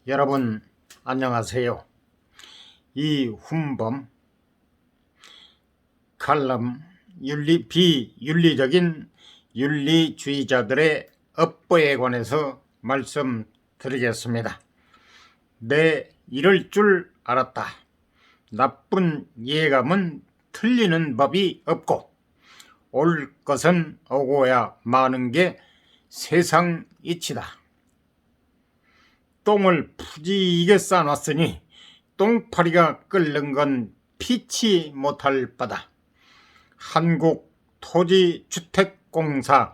여러분 안녕하세요. 이훈범 칼럼 비윤리적인 윤리주의자들의 업보에 관해서 말씀드리겠습니다. 내 이럴 줄 알았다. 나쁜 예감은 틀리는 법이 없고 올 것은 오고야 마는 게 세상 이치다. 똥을 푸지게 싸놨으니 똥파리가 끓는 건 피치 못할 바다. 한국토지주택공사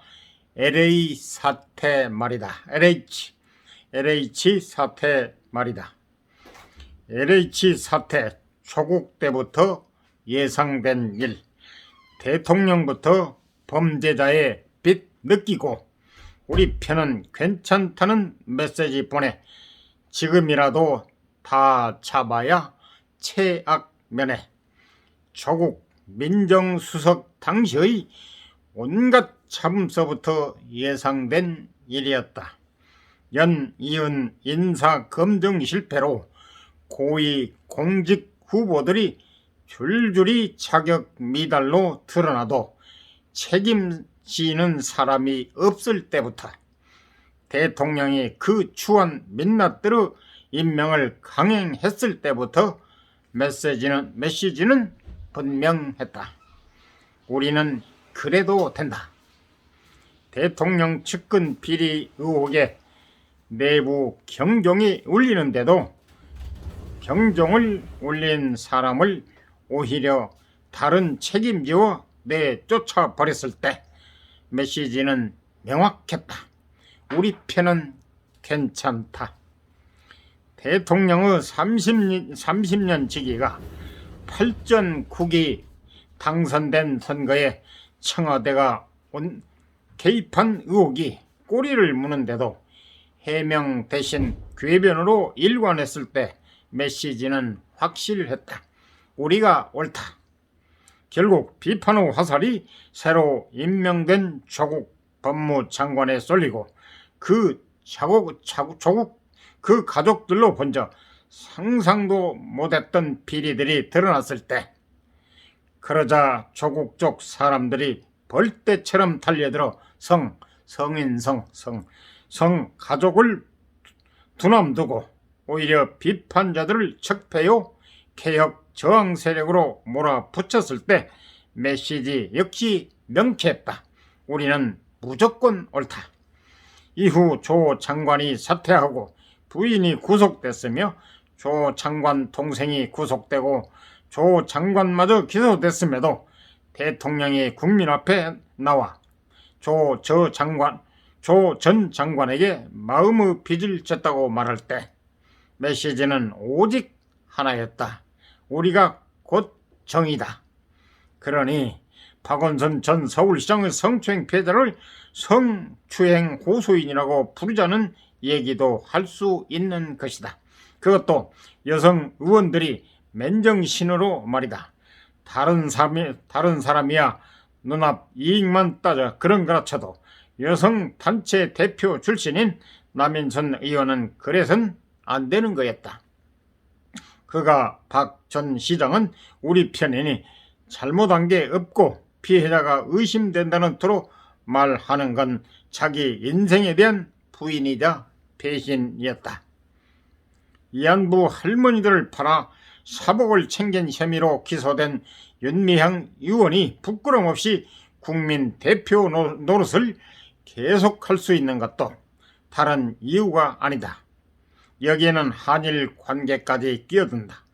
LH 사태 말이다. LH 사태 말이다. LH 사태 조국 때부터 예상된 일. 대통령부터 범죄자의 빚 느끼고 우리 편은 괜찮다는 메시지 보내 지금이라도 다 잡아야 최악 면해. 조국 민정수석 당시의 온갖 참서부터 예상된 일이었다. 연이은 인사검증 실패로 고위 공직 후보들이 줄줄이 자격 미달로 드러나도 책임지는 사람이 없을 때부터 대통령이 그 추한 민낯들의 임명을 강행했을 때부터 메시지는 분명했다. 우리는 그래도 된다. 대통령 측근 비리 의혹에 내부 경종이 울리는데도 경종을 울린 사람을 오히려 다른 책임지어 내쫓아 버렸을 때 메시지는 명확했다. 우리 편은 괜찮다. 대통령의 30년 지기가 8전9기 당선된 선거에 청와대가 개입한 의혹이 꼬리를 무는데도 해명 대신 궤변으로 일관했을 때 메시지는 확실했다. 우리가 옳다. 결국 비판의 화살이 새로 임명된 조국 법무장관에 쏠리고 조국 그 가족들로 번져 상상도 못했던 비리들이 드러났을 때, 그러자 조국 쪽 사람들이 벌떼처럼 달려들어 성 가족을 두남두고 오히려 비판자들을 적폐요 개혁 저항 세력으로 몰아붙였을 때 메시지 역시 명쾌했다. 우리는 무조건 옳다. 이후 조 장관이 사퇴하고 부인이 구속됐으며 조 장관 동생이 구속되고 조 장관마저 기소됐음에도 대통령이 국민 앞에 나와 조 전 장관에게 마음의 빚을 졌다고 말할 때 메시지는 오직 하나였다. 우리가 곧 정의다. 그러니 박원순 전 서울시장의 성추행 피해자를 성추행 고소인이라고 부르자는 얘기도 할 수 있는 것이다. 그것도 여성 의원들이 맨정신으로 말이다. 다른 사람이야 눈앞 이익만 따져 그런 거라 쳐도 여성 단체 대표 출신인 남인순 의원은 그래선 안 되는 거였다. 그가 박 전 시장은 우리 편이니 잘못한 게 없고 피해자가 의심된다는 투로 말하는 건 자기 인생에 대한 부인이자 배신이었다. 이안부 할머니들을 팔아 사복을 챙긴 혐의로 기소된 윤미향 의원이 부끄럼 없이 국민 대표 노릇을 계속할 수 있는 것도 다른 이유가 아니다. 여기에는 한일 관계까지 끼어든다.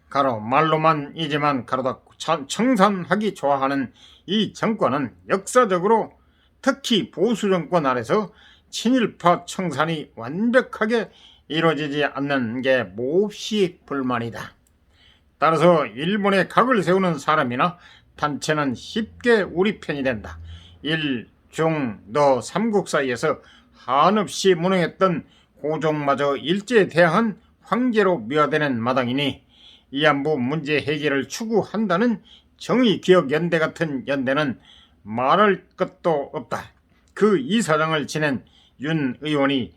가로 말로만이지만 가로 닫고 청산하기 좋아하는 이 정권은 역사적으로 특히 보수 정권 아래서 친일파 청산이 완벽하게 이루어지지 않는 게 몹시 불만이다. 따라서 일본에 각을 세우는 사람이나 단체는 쉽게 우리 편이 된다. 일, 중, 너 삼국 사이에서 한없이 무능했던 고종마저 일제에 대항한 황제로 묘화되는 마당이니 이안부 문제 해결을 추구한다는 정의기억연대 같은 연대는 말할 것도 없다. 그 이사장을 지낸 윤 의원이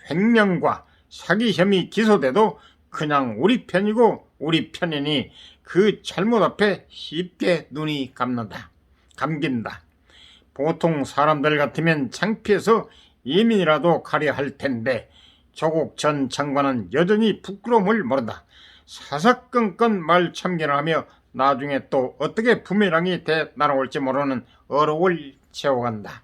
횡령과 사기 혐의 기소돼도 그냥 우리 편이고 우리 편이니 그 잘못 앞에 쉽게 눈이 감긴다. 보통 사람들 같으면 창피해서 이민이라도 가려 할 텐데 조국 전 장관은 여전히 부끄러움을 모른다. 사사건건 말 참견을 하며 나중에 또 어떻게 부메랑이 돼 날아올지 모르는 어록을 채워간다.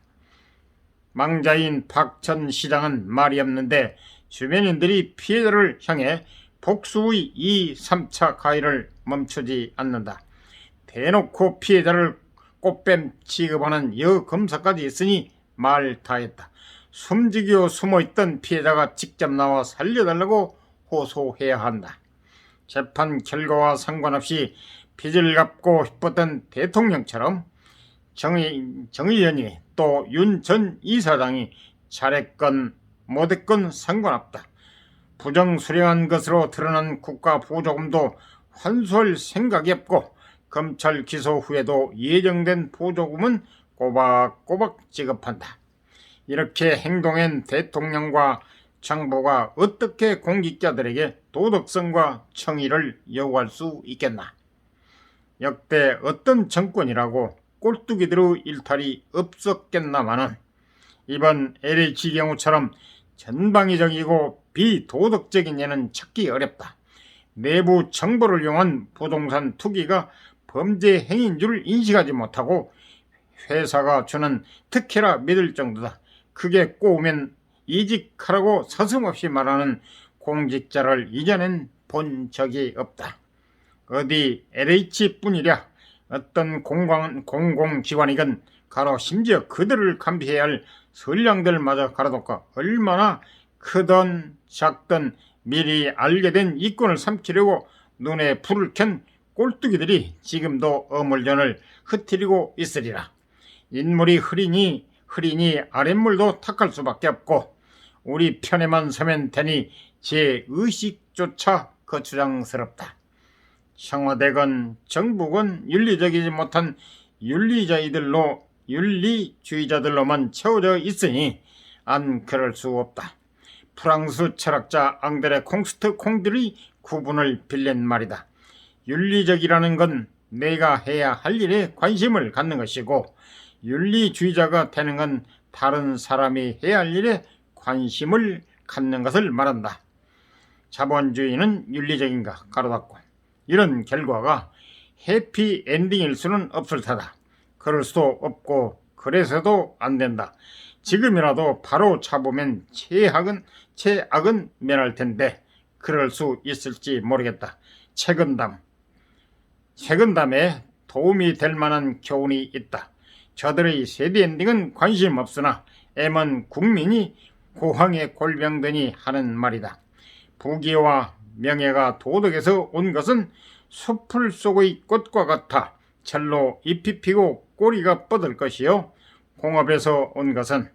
망자인 박 전 시장은 말이 없는데 주변인들이 피해자를 향해 복수의 2, 3차 가해를 멈추지 않는다. 대놓고 피해자를 꽃뱀 취급하는 여검사까지 있으니 말 다했다. 숨지기로 숨어있던 피해자가 직접 나와 살려달라고 호소해야 한다. 재판 결과와 상관없이 빚을 갚고 싶었던 대통령처럼 정 의원이 또 윤 전 이사장이 잘했건 못했건 상관없다. 부정수령한 것으로 드러난 국가 보조금도 환수할 생각이 없고 검찰 기소 후에도 예정된 보조금은 꼬박꼬박 지급한다. 이렇게 행동한 대통령과 정부가 어떻게 공직자들에게 도덕성과 정의를 요구할 수 있겠나? 역대 어떤 정권이라고 꼴뚜기들의 일탈이 없었겠나마는 이번 LH 경우처럼 전방위적이고 비도덕적인 예는 찾기 어렵다. 내부 정보를 이용한 부동산 투기가 범죄 행위인 줄 인식하지 못하고 회사가 주는 특혜라 믿을 정도다. 크게 꼬우면 이직하라고 서슴없이 말하는 공직자를 이전엔 본 적이 없다. 어디 LH뿐이랴 어떤 공공기관이건 가로 심지어 그들을 감시해야 할 선량들마저 가로놓고 얼마나 크든 작든 미리 알게 된 이권을 삼키려고 눈에 불을 켠 꼴뚜기들이 지금도 어물전을 흩트리고 있으리라. 인물이 흐리니 아랫물도 탁할 수밖에 없고 우리 편에만 서면 되니 제 의식조차 거추장스럽다. 청와대건 정부건 윤리적이지 못한 윤리주의자들로만 채워져 있으니 안 그럴 수 없다. 프랑스 철학자 앙드레 콩스트콩들이 구분을 빌린 말이다. 윤리적이라는 건 내가 해야 할 일에 관심을 갖는 것이고 윤리주의자가 되는 건 다른 사람이 해야 할 일에 관심을 갖는 것을 말한다. 자본주의는 윤리적인가? 가로닫고 이런 결과가 해피엔딩일 수는 없을 테다. 그럴 수도 없고 그래서도 안 된다. 지금이라도 바로 잡으면 최악은 면할 텐데 그럴 수 있을지 모르겠다. 최근담에 도움이 될 만한 교훈이 있다. 저들의 새드엔딩은 관심 없으나 M은 국민이 고황에 골병드니 하는 말이다. 부귀와 명예가 도덕에서 온 것은 숲풀 속의 꽃과 같아 절로 잎이 피고 꼬리가 뻗을 것이요 공업에서 온 것은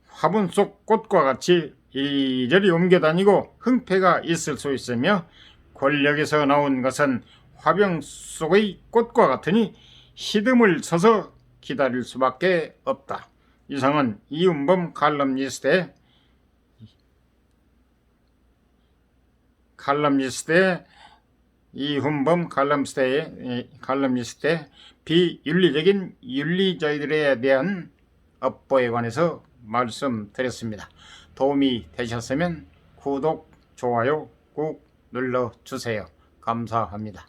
화분 속 꽃과 같이 이리저리 옮겨다니고 흥패가 있을 수 있으며 권력에서 나온 것은 화병 속의 꽃과 같으니 시듬을 서서 기다릴 수밖에 없다. 이상은 이훈범 칼럼니스트의 비윤리적인 윤리자들에 대한 업보에 관해서 말씀드렸습니다. 도움이 되셨으면 구독, 좋아요 꾹 눌러주세요. 감사합니다.